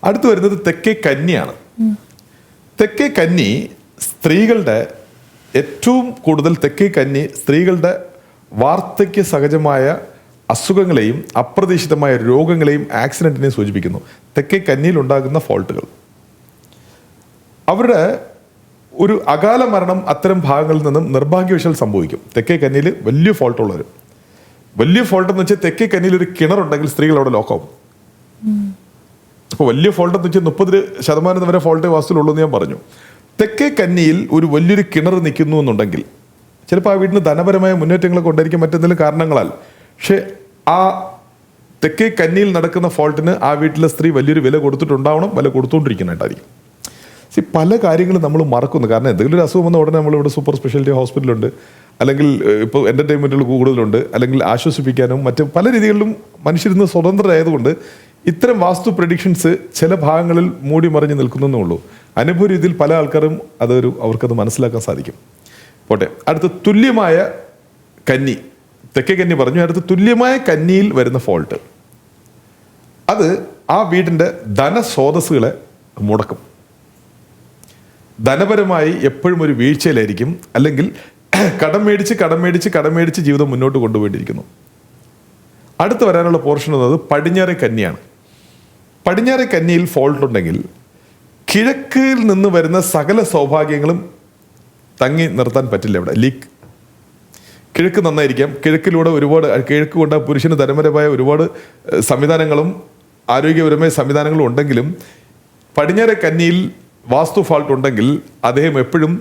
അടുത്ത് വരുന്നത് തെക്കേ കന്നിയാണ്. തെക്കേ കന്നി സ്ത്രീകളുടെ ഏറ്റവും കൂടുതൽ തെക്കേ കന്നി സ്ത്രീകളുടെ വാർദ്ധക്യ സഹജമായ അസുഖങ്ങളെയും അപ്രതീക്ഷിതമായ രോഗങ്ങളെയും ആക്സിഡൻറ്റിനെയും സൂചിപ്പിക്കുന്നു. തെക്കേ കന്നിയിൽ ഉണ്ടാകുന്ന ഫോൾട്ടുകൾ, അവരുടെ ഒരു അകാല മരണം അത്തരം ഭാഗങ്ങളിൽ നിന്നും നിർഭാഗ്യവശാൽ സംഭവിക്കും. തെക്കേ കന്നിയിൽ വലിയ ഫോൾട്ടുള്ളവർ, വലിയ ഫോൾട്ട് എന്ന് വെച്ചാൽ തെക്കേ കന്നിയിൽ ഒരു കിണറുണ്ടെങ്കിൽ സ്ത്രീകൾ അവിടെ ലോക്കാവും. അപ്പോൾ വലിയ ഫോൾട്ട് എന്ന് വെച്ചാൽ 30% വരെ ഫോൾട്ടേ വാസ്തുവിലുള്ളൂ എന്ന് ഞാൻ പറഞ്ഞു. തെക്കേ കന്നിയിൽ ഒരു വലിയൊരു കിണർ നിൽക്കുന്നു എന്നുണ്ടെങ്കിൽ ചിലപ്പോൾ ആ വീട്ടിന് ധനപരമായ മുന്നേറ്റങ്ങളൊക്കെ ഉണ്ടായിരിക്കും മറ്റെന്തെങ്കിലും കാരണങ്ങളാൽ. പക്ഷേ ആ തെക്കേ കന്നിയിൽ നടക്കുന്ന ഫോൾട്ടിന് ആ വീട്ടിലെ സ്ത്രീ വലിയൊരു വില കൊടുത്തിട്ടുണ്ടാവണം, വില കൊടുത്തുകൊണ്ടിരിക്കുന്നുണ്ടായിരിക്കും. പല കാര്യങ്ങളും നമ്മൾ മറക്കുന്നു. കാരണം എന്തെങ്കിലും ഒരു അസുഖം വന്ന ഉടനെ നമ്മളിവിടെ സൂപ്പർ സ്പെഷ്യാലിറ്റി ഹോസ്പിറ്റലുണ്ട്, അല്ലെങ്കിൽ ഇപ്പോൾ എൻ്റർടൈൻമെൻറ്റുകൾ കൂടുതലുണ്ട്, അല്ലെങ്കിൽ ആശ്വസിപ്പിക്കാനും മറ്റ് പല രീതികളിലും മനുഷ്യരിന്ന് സ്വതന്ത്രരായതുകൊണ്ട് ഇത്തരം വാസ്തു പ്രഡിക്ഷൻസ് ചില ഭാഗങ്ങളിൽ മൂടി മറിഞ്ഞ് നിൽക്കുന്നേ ഉള്ളൂ. അനുഭവ രീതിയിൽ പല ആൾക്കാരും അവർക്കത് മനസ്സിലാക്കാൻ സാധിക്കും. പോട്ടെ, അടുത്ത തുല്യമായ കന്നി, തെക്കേ കന്നി പറഞ്ഞു. അടുത്ത് തുല്യമായ കന്നിയിൽ വരുന്ന ഫോൾട്ട്, അത് ആ വീടിൻ്റെ ധനസ്രോതസ്സുകളെ മുടക്കും. ധനപരമായി എപ്പോഴും ഒരു വീഴ്ചയിലായിരിക്കും, അല്ലെങ്കിൽ കടം മേടിച്ച് ജീവിതം മുന്നോട്ട് കൊണ്ടുപോയിട്ടിരിക്കുന്നു. അടുത്ത് വരാനുള്ള പോർഷൻ എന്നത് പടിഞ്ഞാറേ കന്നിയാണ്. പടിഞ്ഞാറേ കന്നിയിൽ ഫോൾട്ട് ഉണ്ടെങ്കിൽ കിഴക്കിൽ നിന്ന് വരുന്ന സകല സൗഭാഗ്യങ്ങളും തങ്ങി നിർത്താൻ പറ്റില്ല. ഇവിടെ ലീക്ക്. കിഴക്ക് നന്നായിരിക്കാം, കിഴക്കിലൂടെ ഒരുപാട് കിഴക്ക് കൊണ്ട് പുരുഷന് ധനപരമായ ഒരുപാട് സംവിധാനങ്ങളും ആരോഗ്യപരമായ സംവിധാനങ്ങളും ഉണ്ടെങ്കിലും പടിഞ്ഞാറേ കന്നിയിൽ വാസ്തു ഫാൾട്ട് ഉണ്ടെങ്കിൽ അദ്ദേഹം എപ്പോഴും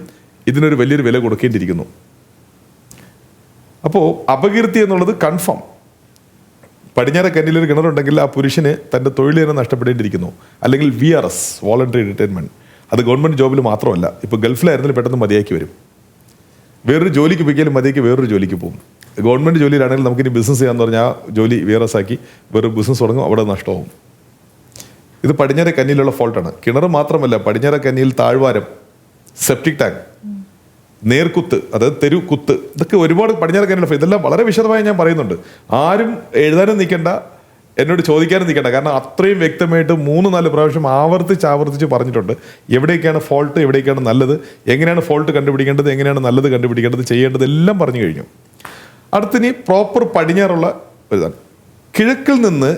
ഇതിനൊരു വലിയൊരു വില കൊടുക്കേണ്ടിയിരിക്കുന്നു. അപ്പോൾ അപകീർത്തി എന്നുള്ളത് കൺഫേം. പടിഞ്ഞാറേ കന്നിയിലൊരു കിണറുണ്ടെങ്കിൽ ആ പുരുഷന് തൻ്റെ തൊഴിൽ തന്നെ നഷ്ടപ്പെടേണ്ടിയിരിക്കുന്നു. അല്ലെങ്കിൽ VRS, വോളണ്ടറി റിട്ടയർമെൻറ്റ്, അത് ഗവൺമെൻറ് ജോബിൽ മാത്രമല്ല. ഇപ്പോൾ ഗൾഫിലായിരുന്നാലും പെട്ടെന്ന് മതിയാക്കി വരും. വേറൊരു ജോലിക്ക് പോയിക്കാലും മതിയാക്കി വേറൊരു ജോലിക്ക് പോകും. ഗവൺമെൻറ് ജോലിയിലാണെങ്കിൽ നമുക്കിനി ബിസിനസ് ചെയ്യാമെന്ന് പറഞ്ഞാൽ ആ ജോലി VRS ആക്കി വേറൊരു ബിസിനസ് തുടങ്ങും, അവിടെ നഷ്ടമാവും. ഇത് പടിഞ്ഞാറേ കന്നിയിലുള്ള ഫോൾട്ടാണ്. കിണർ മാത്രമല്ല, പടിഞ്ഞാറേ കന്നിയിൽ താഴ്വാരം, സെപ്റ്റിക് ടാങ്ക്, നേർക്കുത്ത്, അതായത് തെരുക്കുത്ത്, ഇതൊക്കെ ഒരുപാട് പടിഞ്ഞാറേ കന്നിയിലുള്ള. ഇതെല്ലാം വളരെ വിശദമായി ഞാൻ പറയുന്നുണ്ട്. ആരും എഴുതാനും നിൽക്കേണ്ട, എന്നോട് ചോദിക്കാനും നിൽക്കേണ്ട. കാരണം അത്രയും വ്യക്തമായിട്ട് 3-4 പ്രാവശ്യം ആവർത്തിച്ച് പറഞ്ഞിട്ടുണ്ട്. എവിടേക്കാണ് ഫോൾട്ട്, എവിടേക്കാണ് നല്ലത്, എങ്ങനെയാണ് ഫോൾട്ട് കണ്ടുപിടിക്കേണ്ടത്, എങ്ങനെയാണ് നല്ലത് കണ്ടുപിടിക്കേണ്ടത്, ചെയ്യേണ്ടത് എല്ലാം പറഞ്ഞു കഴിഞ്ഞു. അടുത്തിനി പ്രോപ്പർ പടിഞ്ഞാറുള്ള ഇതാണ്. കിഴക്കിൽ നിന്ന്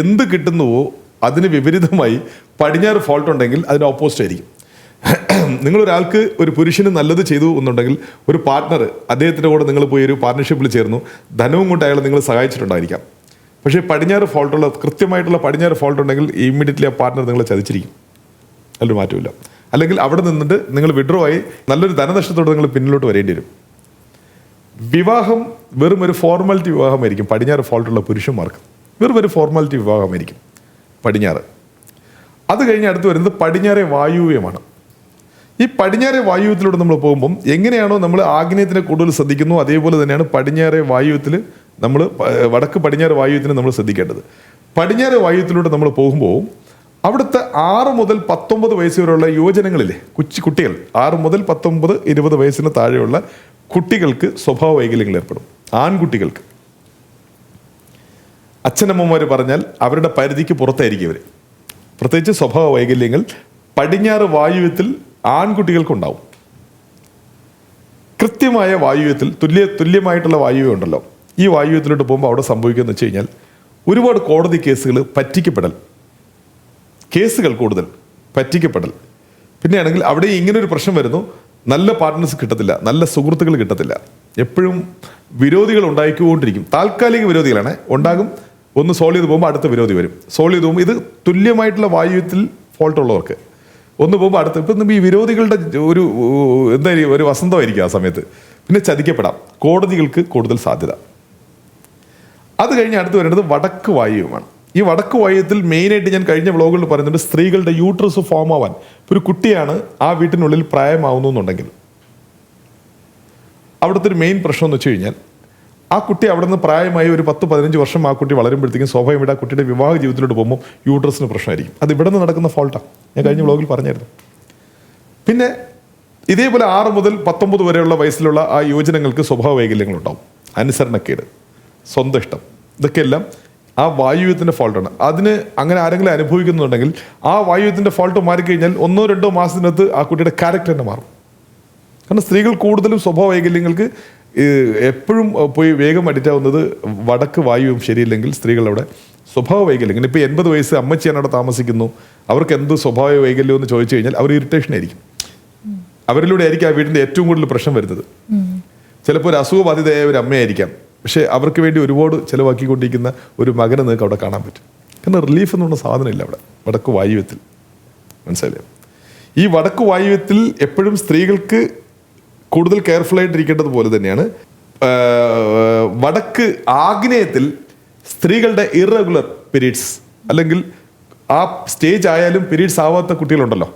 എന്ത് കിട്ടുന്നുവോ അതിന് വിപരീതമായി പടിഞ്ഞാറ് ഫോൾട്ട് ഉണ്ടെങ്കിൽ അതിന് ഓപ്പോസിറ്റ് ആയിരിക്കും. നിങ്ങളൊരാൾക്ക്, ഒരു പുരുഷന് നല്ലത് ചെയ്തു എന്നുണ്ടെങ്കിൽ ഒരു പാർട്ട്ണർ, അദ്ദേഹത്തിൻ്റെ കൂടെ നിങ്ങൾ പോയി ഒരു പാർട്ട്ണർഷിപ്പിൽ ചേർന്നു, ധനവും കൊണ്ട് അയാൾ നിങ്ങൾ സഹായിച്ചിട്ടുണ്ടായിരിക്കാം. പക്ഷേ പടിഞ്ഞാറ് ഫോൾട്ടുള്ള, കൃത്യമായിട്ടുള്ള പടിഞ്ഞാറ് ഫോൾട്ട് ഉണ്ടെങ്കിൽ ഇമ്മീഡിയറ്റ്ലി ആ പാർട്ട്ണർ നിങ്ങളെ ചതിച്ചിരിക്കും. അതിലൊരു മാറ്റമില്ല. അല്ലെങ്കിൽ അവിടെ നിന്നിട്ട് നിങ്ങൾ വിഡ്രോ ആയി നല്ലൊരു ധനനഷ്ടത്തോടെ നിങ്ങൾ പിന്നിലോട്ട് വരേണ്ടി വരും. വിവാഹം വെറും ഒരു ഫോർമാലിറ്റി വിവാഹമായിരിക്കും പടിഞ്ഞാറ് ഫോൾട്ടുള്ള പുരുഷന്മാർക്ക്. വെറും ഒരു ഫോർമാലിറ്റി വിവാഹമായിരിക്കും പടിഞ്ഞാറ്. അത് കഴിഞ്ഞ് അടുത്ത് വരുന്നത് പടിഞ്ഞാറേ വായുവ്യമാണ്. ഈ പടിഞ്ഞാറേ വായുവ്യത്തിലൂടെ നമ്മൾ പോകുമ്പം എങ്ങനെയാണോ നമ്മൾ ആഗ്നേയത്തിനെ കൂടുതൽ ശ്രദ്ധിക്കുന്നു, അതേപോലെ തന്നെയാണ് പടിഞ്ഞാറേ വായുവ്യത്തിൽ നമ്മൾ, വടക്ക് പടിഞ്ഞാറ് വായുവ്യത്തിന് നമ്മൾ ശ്രദ്ധിക്കേണ്ടത്. പടിഞ്ഞാറേ വായുവ്യത്തിലൂടെ നമ്മൾ പോകുമ്പോൾ അവിടുത്തെ 6 മുതൽ 19 വയസ്സ് വരെയുള്ള യുവജനങ്ങളിലെ കുട്ടികൾ, 6 മുതൽ 19, 20 വയസ്സിന് താഴെയുള്ള കുട്ടികൾക്ക് സ്വഭാവ വൈകല്യങ്ങൾ ഏർപ്പെടും. ആൺകുട്ടികൾക്ക്, അച്ഛനമ്മമാർ പറഞ്ഞാൽ അവരുടെ പരിധിക്ക് പുറത്തായിരിക്കും ഇവർ. പ്രത്യേകിച്ച് സ്വഭാവ വൈകല്യങ്ങൾ പടിഞ്ഞാറ് വായുവ്യത്തിൽ ആൺകുട്ടികൾക്കുണ്ടാവും. കൃത്യമായ വായുവ്യത്തിൽ തുല്യമായിട്ടുള്ള വായുവ്യം ഉണ്ടല്ലോ, ഈ വായുവ്യത്തിലോട്ട് പോകുമ്പോൾ അവിടെ സംഭവിക്കുകയെന്ന് വെച്ച് കഴിഞ്ഞാൽ ഒരുപാട് കോടതി കേസുകൾ, പറ്റിക്കപ്പെടൽ കേസുകൾ കൂടുതൽ, പറ്റിക്കപ്പെടൽ. പിന്നെയാണെങ്കിൽ അവിടെ ഇങ്ങനൊരു പ്രശ്നം വരുന്നു, നല്ല പാർട്ട്നേഴ്സ് കിട്ടത്തില്ല, നല്ല സുഹൃത്തുക്കൾ കിട്ടത്തില്ല. എപ്പോഴും വിരോധികൾ ഉണ്ടായിക്കൊണ്ടിരിക്കും. താൽക്കാലിക വിരോധികളാണ് ഉണ്ടാകും. ഒന്ന് സോൾവ് ചെയ്ത് പോകുമ്പോൾ അടുത്ത വിരോധി വരും. സോൾവ് ചെയ്ത് പോകുമ്പോൾ ഇത് തുല്യമായിട്ടുള്ള വായുവ്യത്തിൽ ഫോൾട്ട് ഉള്ളവർക്ക് ഒന്ന് പോകുമ്പോൾ അടുത്ത്, ഇപ്പം ഈ വിരോധികളുടെ എന്തായാലും ഒരു വസന്തമായിരിക്കും ആ സമയത്ത്. പിന്നെ ചതിക്കപ്പെടാം, കോടതികൾക്ക് കൂടുതൽ സാധ്യത. അത് കഴിഞ്ഞ് അടുത്ത് വരേണ്ടത് വടക്ക് വായുവുമാണ്. ഈ വടക്ക് വായുവ്യത്തിൽ മെയിനായിട്ട് ഞാൻ കഴിഞ്ഞ വ്ളോഗുകളിൽ പറയുന്നുണ്ട്, സ്ത്രീകളുടെ യൂട്രസ് ഫോം ആവാൻ. ഒരു കുട്ടിയാണ് ആ വീട്ടിനുള്ളിൽ പ്രായമാവുന്നു എന്നുണ്ടെങ്കിൽ അവിടുത്തെ ഒരു മെയിൻ പ്രശ്നം എന്ന് വെച്ച് കഴിഞ്ഞാൽ, ആ കുട്ടി അവിടെ നിന്ന് പ്രായമായി ഒരു 10-15 വർഷം ആ കുട്ടി വളരുമ്പോഴത്തേക്കും സ്വാഭാവികമായിട്ട് ആ കുട്ടിയുടെ വിവാഹ ജീവിതത്തിലോട്ട് പോകുമ്പോൾ യൂട്രസിന് പ്രശ്നമായിരിക്കും. അത് ഇവിടെ നിന്ന് നടക്കുന്ന ഫോൾട്ടാണ്, ഞാൻ കഴിഞ്ഞ വ്ളോഗിൽ പറഞ്ഞായിരുന്നു. പിന്നെ ഇതേപോലെ 6 മുതൽ 19 വരെയുള്ള വയസ്സിലുള്ള ആ യുവജനങ്ങൾക്ക് സ്വഭാവ വൈകല്യങ്ങളുണ്ടാവും. അനുസരണക്കേട്, സ്വന്തം ഇഷ്ടം, ഇതൊക്കെയെല്ലാം ആ വായുവ്യത്തിൻ്റെ ഫോൾട്ടാണ്. അതിന് അങ്ങനെ ആരെങ്കിലും അനുഭവിക്കുന്നുണ്ടെങ്കിൽ ആ വായുവ്യത്തിൻ്റെ ഫോൾട്ട് മാറിക്കഴിഞ്ഞാൽ 1-2 മാസത്തിനകത്ത് ആ കുട്ടിയുടെ ക്യാരക്ടർ തന്നെ മാറും. കാരണം സ്ത്രീകൾ കൂടുതലും സ്വഭാവ വൈകല്യങ്ങൾക്ക് എപ്പോഴും പോയി വേഗം അഡിക്റ്റ് ആവുന്നത് വടക്ക് വായുവും ശരിയില്ലെങ്കിൽ സ്ത്രീകൾ അവിടെ സ്വഭാവ വൈകല്യം. ഇപ്പോൾ 80 വയസ്സ് അമ്മച്ചിയാണ് അവിടെ താമസിക്കുന്നു, അവർക്ക് എന്ത് സ്വഭാവ വൈകല്യം എന്ന് ചോദിച്ചു കഴിഞ്ഞാൽ അവർ ഇറിറ്റേഷൻ ആയിരിക്കും. അവരിലൂടെ ആയിരിക്കും ആ വീടിൻ്റെ ഏറ്റവും കൂടുതൽ പ്രശ്നം വരുന്നത്. ചിലപ്പോൾ ഒരു അസുഖബാധിതയായ ഒരു അമ്മയായിരിക്കാം, പക്ഷേ അവർക്ക് വേണ്ടി ഒരുപാട് ചിലവാക്കിക്കൊണ്ടിരിക്കുന്ന ഒരു മകനെ നിങ്ങൾക്ക് അവിടെ കാണാൻ പറ്റും. കാരണം റിലീഫ് എന്നുള്ള സാധനമില്ല അവിടെ വടക്ക് വായുവ്യത്തിൽ. മനസ്സിലായോ? ഈ വടക്ക് വായുവ്യത്തിൽ എപ്പോഴും സ്ത്രീകൾക്ക് കൂടുതൽ കെയർഫുൾ ആയിട്ടിരിക്കേണ്ടത് പോലെ തന്നെയാണ് വടക്ക് ആഗ്നേയത്തിൽ സ്ത്രീകളുടെ ഇറഗുലർ പീരീഡ്സ്, അല്ലെങ്കിൽ ആ സ്റ്റേജ് ആയാലും പീരീഡ്സ് ആവാത്ത കുട്ടികളുണ്ടല്ലോ,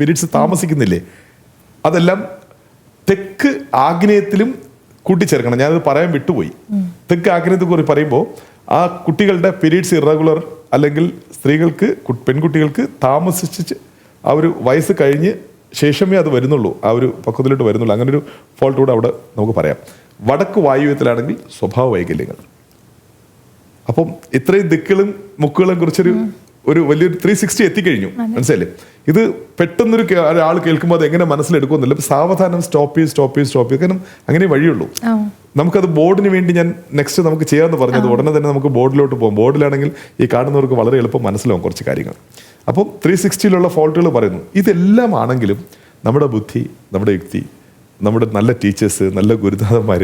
പീരീഡ്സ് താമസിക്കുന്നില്ലേ, അതെല്ലാം തെക്ക് ആഗ്നേയത്തിലും കൂട്ടിച്ചേർക്കണം. ഞാനത് പറയാൻ വിട്ടുപോയി. തെക്ക് ആഗ്നേയത്തെ കുറിച്ച് പറയുമ്പോൾ ആ കുട്ടികളുടെ പീരീഡ്സ് ഇറഗുലർ, അല്ലെങ്കിൽ സ്ത്രീകൾക്ക് പെൺകുട്ടികൾക്ക് താമസിച്ച് ആ ഒരു വയസ്സ് കഴിഞ്ഞ് ശേഷമേ അത് വരുന്നുള്ളൂ, ആ ഒരു പക്വത്തിലോട്ട് വരുന്നുള്ളൂ. അങ്ങനെ ഒരു ഫോൾട്ട് കൂടെ അവിടെ നമുക്ക് പറയാം. വടക്ക് വായുവ്യത്തിലാണെങ്കിൽ സ്വഭാവ വൈകല്യങ്ങൾ. അപ്പം ഇത്രയും ദിക്കുകളും മുക്കുകളും കുറിച്ചൊരു വലിയൊരു 360 എത്തിക്കഴിഞ്ഞു. മനസ്സിലല്ലേ? ഇത് പെട്ടെന്നൊരു ഒരാൾ കേൾക്കുമ്പോൾ അത് എങ്ങനെ മനസ്സിലെടുക്കുന്നില്ല. സാവധാനം സ്റ്റോപ്പ് ചെയ്ത് കാരണം അങ്ങനെ വഴിയുള്ളൂ. നമുക്കത് ബോർഡിന് വേണ്ടി ഞാൻ നെക്സ്റ്റ് നമുക്ക് ചെയ്യാമെന്ന് പറഞ്ഞത് ഉടനെ തന്നെ നമുക്ക് ബോർഡിലോട്ട് പോകും. ബോർഡിലാണെങ്കിൽ ഈ കാണുന്നവർക്ക് വളരെ എളുപ്പം മനസ്സിലാവും കുറച്ച് കാര്യങ്ങൾ. അപ്പം 360 ഫോൾട്ടുകൾ പറയുന്നു. ഇതെല്ലാം ആണെങ്കിലും നമ്മുടെ ബുദ്ധി, നമ്മുടെ യുക്തി, നമ്മുടെ നല്ല ടീച്ചേഴ്സ്, നല്ല ഗുരുനാഥന്മാർ,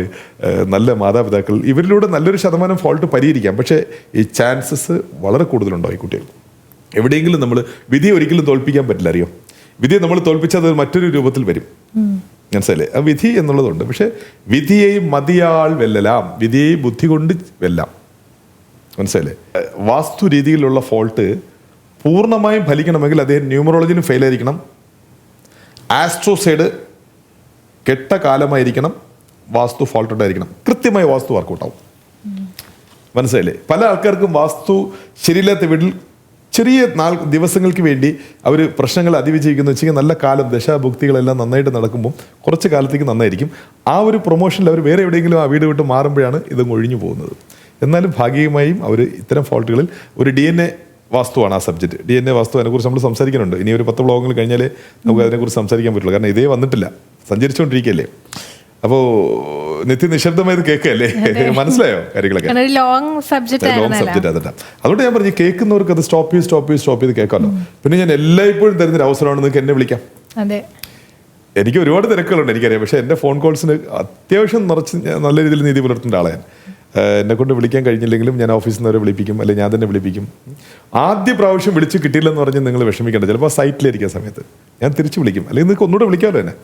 നല്ല മാതാപിതാക്കൾ, ഇവരിലൂടെ നല്ലൊരു ശതമാനം ഫോൾട്ട് പരിഹരിക്കാം. പക്ഷേ ഈ ചാൻസസ് വളരെ കൂടുതലുണ്ടോ ഈ കുട്ടികൾ? എവിടെയെങ്കിലും നമ്മൾ വിധിയെ ഒരിക്കലും തോൽപ്പിക്കാൻ പറ്റില്ല. അറിയോ? വിധിയെ നമ്മൾ തോൽപ്പിച്ചാൽ അത് മറ്റൊരു രൂപത്തിൽ വരും. മനസ്സിലല്ലേ? ആ വിധി എന്നുള്ളതുണ്ട്. പക്ഷെ വിധിയെയും മതിയാൾ വെല്ലലാം, വിധിയെയും ബുദ്ധി കൊണ്ട് വെല്ലാം. മനസ്സിലല്ലേ? വാസ്തു രീതിയിലുള്ള ഫോൾട്ട് പൂർണ്ണമായും ഫലിക്കണമെങ്കിൽ അദ്ദേഹം ന്യൂമറോളജിയിലും ഫെയിൽ ആയിരിക്കണം, ആസ്ട്രോസൈഡ് കെട്ട കാലമായിരിക്കണം, വാസ്തു ഫോൾട്ട് ഉണ്ടായിരിക്കണം, കൃത്യമായി വാസ്തു വർക്കൗട്ടാവും. മനസ്സിലായില്ലേ? പല ആൾക്കാർക്കും വാസ്തു ശരിയില്ലാത്ത വീട്ടിൽ ചെറിയ ദിവസങ്ങൾക്ക് വേണ്ടി അവർ പ്രശ്നങ്ങൾ അതിവിജയിക്കുന്ന വെച്ചാൽ നല്ല കാലം ദശാഭുക്തികളെല്ലാം നന്നായിട്ട് നടക്കുമ്പോൾ കുറച്ച് കാലത്തേക്ക് നന്നായിരിക്കും. ആ ഒരു പ്രൊമോഷനിൽ അവർ വേറെ എവിടെയെങ്കിലും ആ വീട് വിട്ട് മാറുമ്പോഴാണ് ഇതങ്ങ് ഒഴിഞ്ഞു പോകുന്നത്. എന്നാലും ഭാഗികമായും അവർ ഇത്തരം ഫോൾട്ടുകളിൽ ഒരു DNA വാസ്തുവാണ് ആ സബ്ജക്റ്റ്. DNA വാസ്തു, അതിനെക്കുറിച്ച് നമ്മൾ സംസാരിക്കുന്നുണ്ട്. ഇനി ഒരു 10 ബ്ലോഗുകൾ കഴിഞ്ഞാലേ നമുക്ക് അതിനെക്കുറിച്ച് സംസാരിക്കാൻ പറ്റുള്ളൂ. കാരണം ഇതേ വന്നിട്ടില്ല, സഞ്ചരിച്ചുകൊണ്ടിരിക്കുകയല്ലേ. അപ്പോൾ നിത്യനിശബ്ദമായത് കേൾക്കല്ലേ? മനസ്സിലായോ കാര്യങ്ങളൊക്കെ? ലോങ് സബ്ജക്റ്റ് അതല്ല. അതുകൊണ്ട് ഞാൻ പറഞ്ഞു കേൾക്കുന്നവർക്ക് അത് സ്റ്റോപ്പ് ചെയ്ത് കേൾക്കാമല്ലോ. പിന്നെ ഞാൻ എല്ലായ്പ്പോഴും തരുന്നൊരു അവസരമാണ് നിങ്ങൾക്ക് എന്നെ വിളിക്കാം. എനിക്ക് ഒരുപാട് തിരക്കുകളുണ്ട്, എനിക്കറിയാം. പക്ഷേ എൻ്റെ ഫോൺ കോൾസിന് അത്യാവശ്യം നല്ല രീതിയിൽ നീതി പുലർത്തേണ്ട ആളെ എന്നെ കൊണ്ട് വിളിക്കാൻ കഴിഞ്ഞില്ലെങ്കിലും ഞാൻ ഓഫീസിൽ നിന്ന് വരെ വിളിപ്പിക്കും, അല്ലെങ്കിൽ ഞാൻ തന്നെ വിളിപ്പിക്കും. ആദ്യ പ്രാവശ്യം വിളിച്ച് കിട്ടിയില്ലെന്ന് പറഞ്ഞ് നിങ്ങൾ വിഷമിക്കേണ്ട. ചിലപ്പോൾ സൈറ്റിലിരിക്കുന്ന സമയത്ത് ഞാൻ തിരിച്ചു വിളിക്കും, അല്ലെങ്കിൽ നിങ്ങൾക്ക് ഒന്നുകൂടെ വിളിക്കാമല്ലോ എന്നെ.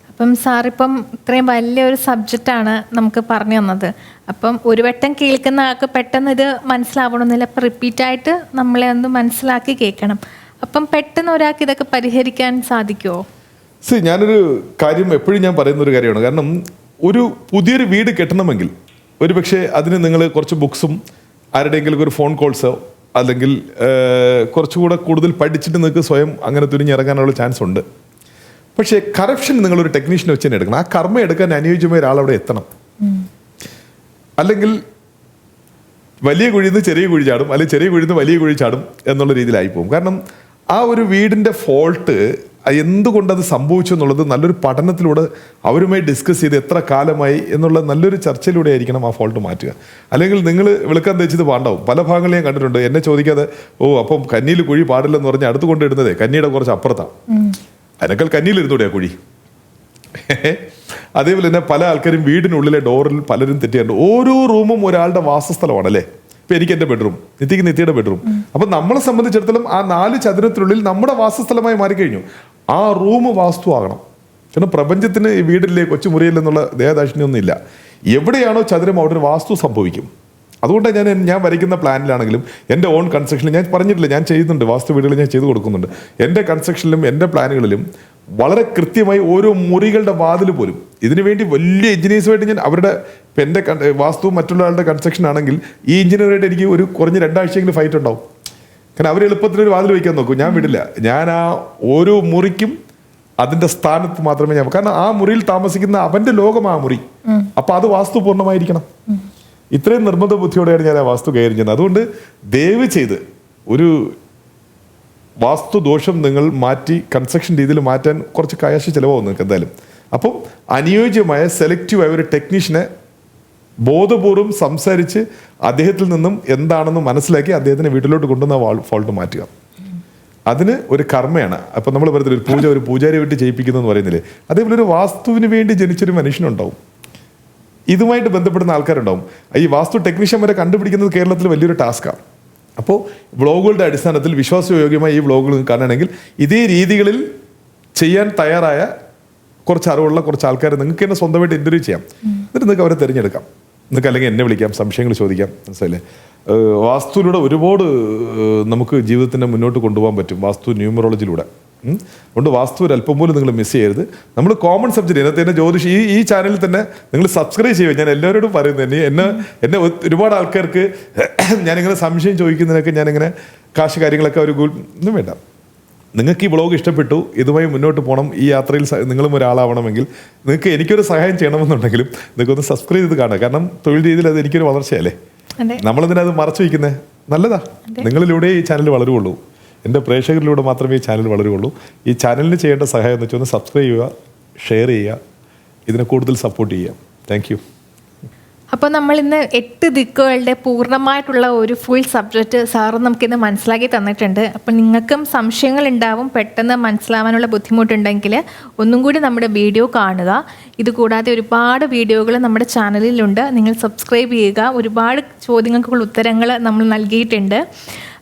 അപ്പം സാറിപ്പം ഇത്രയും വലിയൊരു സബ്ജക്റ്റാണ് നമുക്ക് പറഞ്ഞു തന്നത്. അപ്പം ഒരു വട്ടം കേൾക്കുന്ന ആൾക്ക് പെട്ടെന്ന് ഇത് മനസ്സിലാവണമെന്നില്ല. അപ്പം റിപ്പീറ്റായിട്ട് നമ്മളെ ഒന്ന് മനസ്സിലാക്കി കേൾക്കണം. അപ്പം പെട്ടെന്ന് ഒരാൾക്ക് ഇതൊക്കെ പരിഹരിക്കാൻ സാധിക്കുമോ? ഞാനൊരു കാര്യം എപ്പോഴും ഞാൻ പറയുന്നൊരു കാര്യമാണ്. കാരണം ഒരു പുതിയൊരു വീട് കെട്ടണമെങ്കിൽ ഒരു പക്ഷേ അതിന് നിങ്ങൾ കുറച്ച് ബുക്സും ആരുടെയെങ്കിലും ഒരു ഫോൺ കോൾസോ അല്ലെങ്കിൽ കുറച്ചുകൂടെ കൂടുതൽ പഠിച്ചിട്ട് നിങ്ങൾക്ക് സ്വയം അങ്ങനെ തുനിഞ്ഞിറങ്ങാനുള്ള ചാൻസ് ഉണ്ട്. പക്ഷേ കറപ്ഷൻ നിങ്ങളൊരു ടെക്നീഷ്യനെ വെച്ച് തന്നെ എടുക്കണം. ആ കർമ്മ എടുക്കാൻ അനുയോജ്യമായ ഒരാളവിടെ എത്തണം. അല്ലെങ്കിൽ വലിയ കുഴിയിൽ നിന്ന് ചെറിയ കുഴി ചാടും, അല്ലെങ്കിൽ ചെറിയ കുഴിയിൽ നിന്ന് വലിയ കുഴി ചാടും എന്നുള്ള രീതിയിലായി പോകും. കാരണം ആ ഒരു വീടിൻ്റെ ഫോൾട്ട് എന്തുകൊണ്ടത് സംഭവിച്ചു എന്നുള്ളത് നല്ലൊരു പഠനത്തിലൂടെ അവരുമായി ഡിസ്കസ് ചെയ്ത് എത്ര കാലമായി എന്നുള്ള നല്ലൊരു ചർച്ചയിലൂടെ ആയിരിക്കണം ആ ഫോൾട്ട് മാറ്റുക. അല്ലെങ്കിൽ നിങ്ങൾ വിളക്കാൻ തേച്ചത് പാണ്ടാവും. പല ഭാഗങ്ങളിൽ ഞാൻ കണ്ടിട്ടുണ്ട്. എന്നെ ചോദിക്കാതെ അപ്പം കന്നിയിൽ കുഴി പാടില്ലെന്ന് പറഞ്ഞ് അടുത്ത് കൊണ്ടിടുന്നതേ കന്നിയുടെ കുറച്ച് അപ്പുറത്താണ്. അതിനേക്കാൾ കന്നിയിലിരുന്നൂടെ ആ കുഴി. അതേപോലെ തന്നെ പല ആൾക്കാരും വീടിനുള്ളിലെ ഡോറിൽ പലരും തെറ്റിയുണ്ട്. ഓരോ റൂമും ഒരാളുടെ വാസസ്ഥലമാണല്ലേ. ഇപ്പം എനിക്ക് എൻ്റെ ബെഡ്റൂം, നിത്യയുടെ ബെഡ്റൂം. അപ്പം നമ്മളെ സംബന്ധിച്ചിടത്തോളം ആ 4 ചതുരത്തിനുള്ളിൽ നമ്മുടെ വാസസ്ഥലമായി മാറിക്കഴിഞ്ഞു. ആ റൂം വാസ്തു ആകണം. കാരണം പ്രപഞ്ചത്തിന് ഈ വീടില്ലേ കൊച്ചു മുറിയില്ലെന്നുള്ള ദേഹദാക്ഷിണ്യൊന്നും ഇല്ല. എവിടെയാണോ ചതുരം അവിടെ ഒരു വാസ്തു സംഭവിക്കും. അതുകൊണ്ടാണ് ഞാൻ വരയ്ക്കുന്ന പ്ലാനിലാണെങ്കിലും എൻ്റെ ഓൺ കൺസ്ട്രക്ഷനിൽ ഞാൻ പറഞ്ഞിട്ടില്ല, ഞാൻ ചെയ്യുന്നുണ്ട്, വാസ്തു വീടുകൾ ഞാൻ ചെയ്തു കൊടുക്കുന്നുണ്ട്. എൻ്റെ കൺസ്ട്രക്ഷനിലും എൻ്റെ പ്ലാനുകളിലും വളരെ കൃത്യമായി ഓരോ മുറികളുടെ വാതിൽ പോലും ഇതിനുവേണ്ടി വലിയ എഞ്ചിനീയേഴ്സുമായിട്ട് ഞാൻ അവരുടെ ഇപ്പം എൻ്റെ വാസ്തു മറ്റുള്ള ആളുടെ കൺസ്ട്രക്ഷൻ ആണെങ്കിൽ ഈ എഞ്ചിനീയറായിട്ട് എനിക്ക് ഒരു കുറഞ്ഞ 2 ആഴ്ചയെങ്കിലും ഫൈറ്റ് ഉണ്ടാവും. കാരണം അവർ എളുപ്പത്തിനൊരു വാതിൽ വയ്ക്കാൻ നോക്കും, ഞാൻ വിടില്ല. ഞാൻ ആ ഓരോ മുറിക്കും അതിൻ്റെ സ്ഥാനത്ത് മാത്രമേ ഞാൻ, കാരണം ആ മുറിയിൽ താമസിക്കുന്ന അവൻ്റെ ലോകം ആ മുറി. അപ്പം അത് വാസ്തു പൂർണ്ണമായിരിക്കണം. ഇത്രയും നിർബന്ധ ബുദ്ധിയോടെയാണ് ഞാൻ ആ വാസ്തു കൈകാര്യം ചെയ്യുന്നത്. അതുകൊണ്ട് ദയവ് ചെയ്ത് ഒരു വാസ്തുദോഷം നിങ്ങൾ മാറ്റി കൺസ്ട്രക്ഷൻ രീതിയിൽ മാറ്റാൻ കുറച്ച് കാശ് ചിലവാകും നിങ്ങൾക്ക് എന്തായാലും. അപ്പം അനുയോജ്യമായ സെലക്റ്റീവായ ഒരു ടെക്നീഷ്യനെ ബോധപൂർവം സംസാരിച്ച് അദ്ദേഹത്തിൽ നിന്നും എന്താണെന്ന് മനസ്സിലാക്കി അദ്ദേഹത്തിനെ വീട്ടിലോട്ട് കൊണ്ടുവന്ന ഫോൾട്ട് മാറ്റുക. അതിന് ഒരു കർമ്മയാണ്. അപ്പം നമ്മൾ പറയുന്നത് ഒരു പൂജാരി വിട്ട് ചെയ്യിപ്പിക്കുന്നു എന്ന് പറയുന്നില്ലേ, അതേപോലെ ഒരു വാസ്തുവിന് വേണ്ടി ജനിച്ചൊരു മനുഷ്യനുണ്ടാവും, ഇതുമായിട്ട് ബന്ധപ്പെടുന്ന ആൾക്കാരുണ്ടാവും. ഈ വാസ്തു ടെക്നീഷ്യൻ വരെ കണ്ടുപിടിക്കുന്നത് കേരളത്തിൽ വലിയൊരു ടാസ്ക്കാണ്. അപ്പോൾ വ്ളോഗുകളുടെ അടിസ്ഥാനത്തിൽ വിശ്വാസയോഗ്യമായ ഈ വ്ളോഗുകൾ കാണുകയാണെങ്കിൽ ഇതേ രീതികളിൽ ചെയ്യാൻ തയ്യാറായ കുറച്ച് അറിവുള്ള കുറച്ച് ആൾക്കാരെ നിങ്ങൾക്ക് തന്നെ സ്വന്തമായിട്ട് ഇൻ്റർവ്യൂ ചെയ്യാം. എന്നിട്ട് നിങ്ങൾക്ക് അവരെ തിരഞ്ഞെടുക്കാം. നിങ്ങൾക്ക് അല്ലെങ്കിൽ എന്നെ വിളിക്കാം, സംശയങ്ങൾ ചോദിക്കാം. മനസ്സിലല്ലേ? വാസ്തുവിലൂടെ ഒരുപാട് നമുക്ക് ജീവിതത്തിനെ മുന്നോട്ട് കൊണ്ടുപോകാൻ പറ്റും, വാസ്തു ന്യൂമറോളജിയിലൂടെ. അതുകൊണ്ട് വാസ്തു ഒരു അല്പം പോലും നിങ്ങൾ മിസ് ചെയ്യരുത്. നമ്മൾ കോമൺ സബ്ജക്റ്റ് ഇതിനകത്ത് തന്നെ ജ്യോതിഷ് ഈ ചാനലിൽ തന്നെ നിങ്ങൾ സബ്സ്ക്രൈബ് ചെയ്യുക. ഞാൻ എല്ലാവരോടും പറയുന്നത്, എന്നെ ഒരുപാട് ആൾക്കാർക്ക് ഞാനിങ്ങനെ സംശയം ചോദിക്കുന്നതിനൊക്കെ ഞാനിങ്ങനെ കാശ് കാര്യങ്ങളൊക്കെ ഒരു ഒന്നും വേണ്ട. നിങ്ങൾക്ക് ഈ വ്ളോഗ് ഇഷ്ടപ്പെട്ടു, ഇതുമായി മുന്നോട്ട് പോകണം, ഈ യാത്രയിൽ നിങ്ങളും ഒരാളാവണമെങ്കിൽ നിങ്ങൾക്ക് എനിക്കൊരു സഹായം ചെയ്യണമെന്നുണ്ടെങ്കിലും നിങ്ങൾക്കൊന്ന് സബ്സ്ക്രൈബ് ചെയ്ത് കാണുക. കാരണം തൊഴിൽ രീതിയിൽ അത് എനിക്കൊരു വളർച്ചയല്ലേ. നമ്മളതിനത് മറച്ചു വയ്ക്കുന്നത് നല്ലതാ. നിങ്ങളിലൂടെ ഈ ചാനൽ വളരുകയുള്ളൂ, എൻ്റെ പ്രേക്ഷകരിലൂടെ മാത്രമേ ഈ ചാനൽ വളരുകയുള്ളൂ. ഈ ചാനലിന് ചെയ്യേണ്ട സഹായം എന്ന് വെച്ചാൽ ഒന്ന് സബ്സ്ക്രൈബ് ചെയ്യുക, ഷെയർ ചെയ്യുക, ഇതിനെ കൂടുതൽ സപ്പോർട്ട് ചെയ്യുക. Thank you. അപ്പോൾ നമ്മൾ ഇന്ന് 8 ദിക്കുകളുടെ പൂർണ്ണമായിട്ടുള്ള ഒരു ഫുൾ സബ്ജക്റ്റ് സാറ് നമുക്കിന്ന് മനസ്സിലാക്കി തന്നിട്ടുണ്ട്. അപ്പോൾ നിങ്ങൾക്കും സംശയങ്ങൾ ഉണ്ടാവും, പെട്ടെന്ന് മനസ്സിലാവാനുള്ള ബുദ്ധിമുട്ടുണ്ടെങ്കിൽ ഒന്നും കൂടി നമ്മുടെ വീഡിയോ കാണുക. ഇതുകൂടാതെ ഒരുപാട് വീഡിയോകൾ നമ്മുടെ ചാനലിലുണ്ട്, നിങ്ങൾ സബ്സ്ക്രൈബ് ചെയ്യുക. ഒരുപാട് ചോദ്യങ്ങൾക്കുള്ള ഉത്തരങ്ങൾ നമ്മൾ നൽകിയിട്ടുണ്ട്.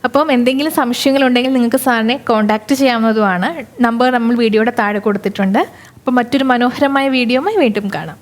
അപ്പം എന്തെങ്കിലും സംശയങ്ങളുണ്ടെങ്കിൽ നിങ്ങൾക്ക് സാറിനെ കോൺടാക്റ്റ് ചെയ്യാവുന്നതുമാണ്. നമ്പർ നമ്മൾ വീഡിയോയുടെ താഴെ കൊടുത്തിട്ടുണ്ട്. അപ്പോൾ മറ്റൊരു മനോഹരമായ വീഡിയോയുമായി വീണ്ടും കാണാം.